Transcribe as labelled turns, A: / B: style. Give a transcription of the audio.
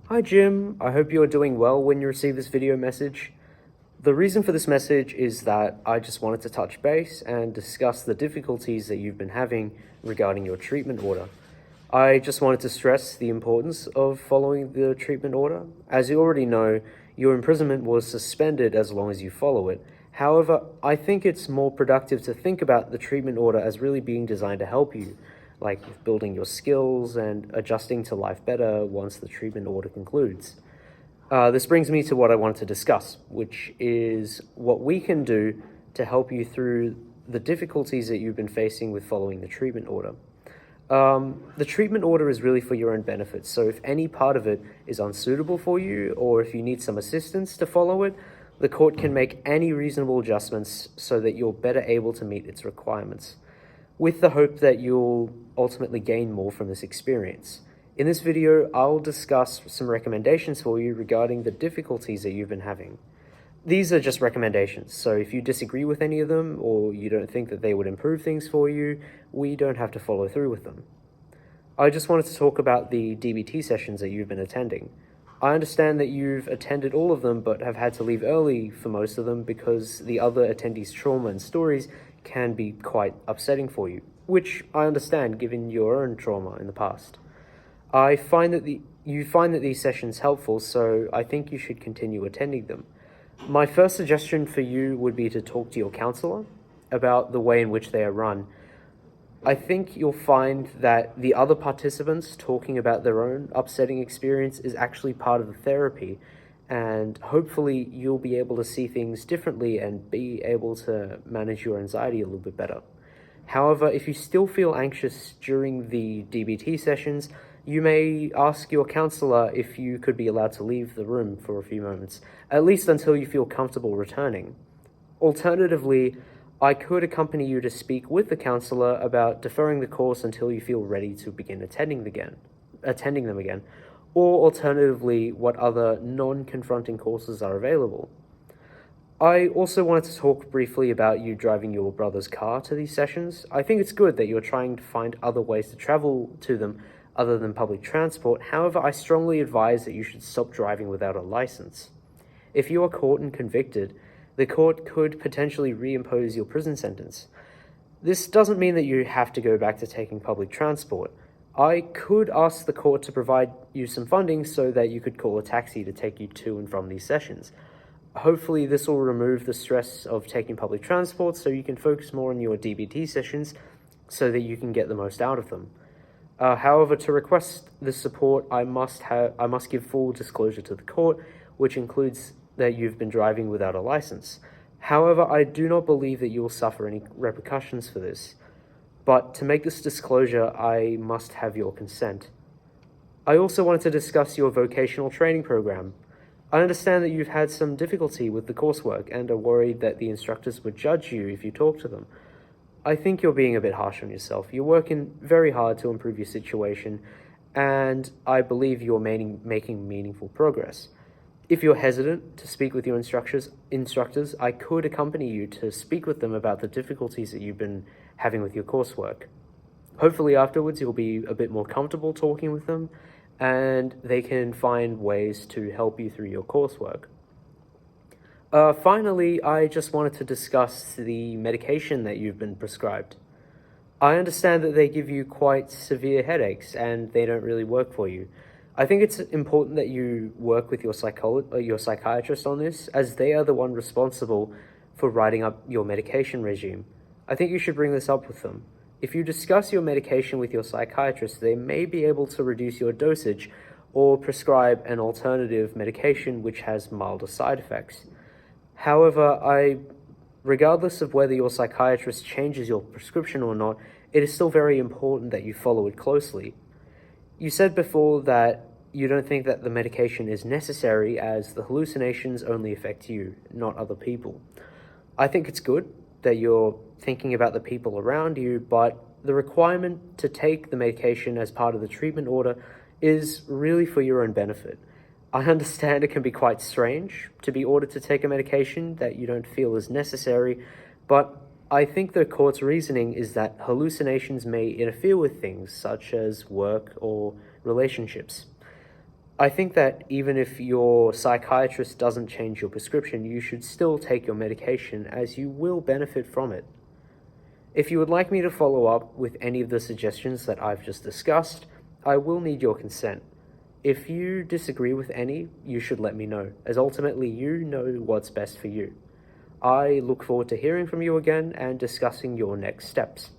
A: Hi Jim, I hope you are doing well when you receive this video message. The reason for this message is that I just wanted to touch base and discuss the difficulties that you've been having regarding your treatment order. I just wanted to stress the importance of following the treatment order. As you already know, your imprisonment was suspended as long as you follow it. However, I think it's more productive to think about the treatment order as really being designed to help you, like with building your skills and adjusting to life better once the treatment order concludes. This brings me to what I wanted to discuss, which is what we can do to help you through the difficulties that you've been facing with following the treatment order. The treatment order is really for your own benefit, so if any part of it is unsuitable for you, or if you need some assistance to follow it, the court can make any reasonable adjustments so that you're better able to meet its requirements, with the hope that you'll ultimately gain more from this experience. In this video, I'll discuss some recommendations for you regarding the difficulties that you've been having. These are just recommendations, so if you disagree with any of them or you don't think that they would improve things for you, we don't have to follow through with them. I just wanted to talk about the DBT sessions that you've been attending. I understand that you've attended all of them but have had to leave early for most of them because the other attendees' trauma and stories can be quite upsetting for you, which I understand given your own trauma in the past. You find that these sessions helpful, so I think you should continue attending them. My first suggestion for you would be to talk to your counselor about the way in which they are run. I think you'll find that the other participants talking about their own upsetting experience is actually part of the therapy, and hopefully you'll be able to see things differently and be able to manage your anxiety a little bit better. However, if you still feel anxious during the DBT sessions, you may ask your counselor if you could be allowed to leave the room for a few moments, at least until you feel comfortable returning. Alternatively, I could accompany you to speak with the counselor about deferring the course until you feel ready to begin attending them again, or alternatively, what other non-confronting courses are available. I also wanted to talk briefly about you driving your brother's car to these sessions. I think it's good that you're trying to find other ways to travel to them other than public transport. However, I strongly advise that you should stop driving without a license. If you are caught and convicted, the court could potentially reimpose your prison sentence. This doesn't mean that you have to go back to taking public transport. I could ask the court to provide you some funding so that you could call a taxi to take you to and from these sessions. Hopefully this will remove the stress of taking public transport so you can focus more on your DBT sessions so that you can get the most out of them. However, to request this support, I must give full disclosure to the court, which includes that you've been driving without a license. However, I do not believe that you will suffer any repercussions for this. But to make this disclosure, I must have your consent. I also wanted to discuss your vocational training program. I understand that you've had some difficulty with the coursework and are worried that the instructors would judge you if you talk to them. I think you're being a bit harsh on yourself. You're working very hard to improve your situation, and I believe you're making meaningful progress. If you're hesitant to speak with your instructors, I could accompany you to speak with them about the difficulties that you've been having with your coursework. Hopefully afterwards you'll be a bit more comfortable talking with them, and they can find ways to help you through your coursework. Finally, I just wanted to discuss the medication that you've been prescribed. I understand that they give you quite severe headaches and they don't really work for you. I think it's important that you work with your psychiatrist on this, as they are the one responsible for writing up your medication regime. I think you should bring this up with them. If you discuss your medication with your psychiatrist, they may be able to reduce your dosage or prescribe an alternative medication which has milder side effects. However, regardless of whether your psychiatrist changes your prescription or not, it is still very important that you follow it closely. You said before that you don't think that the medication is necessary as the hallucinations only affect you, not other people. I think it's good that you're thinking about the people around you, but the requirement to take the medication as part of the treatment order is really for your own benefit. I understand it can be quite strange to be ordered to take a medication that you don't feel is necessary, but I think the court's reasoning is that hallucinations may interfere with things such as work or relationships. I think that even if your psychiatrist doesn't change your prescription, you should still take your medication as you will benefit from it. If you would like me to follow up with any of the suggestions that I've just discussed, I will need your consent. If you disagree with any, you should let me know, as ultimately you know what's best for you. I look forward to hearing from you again and discussing your next steps.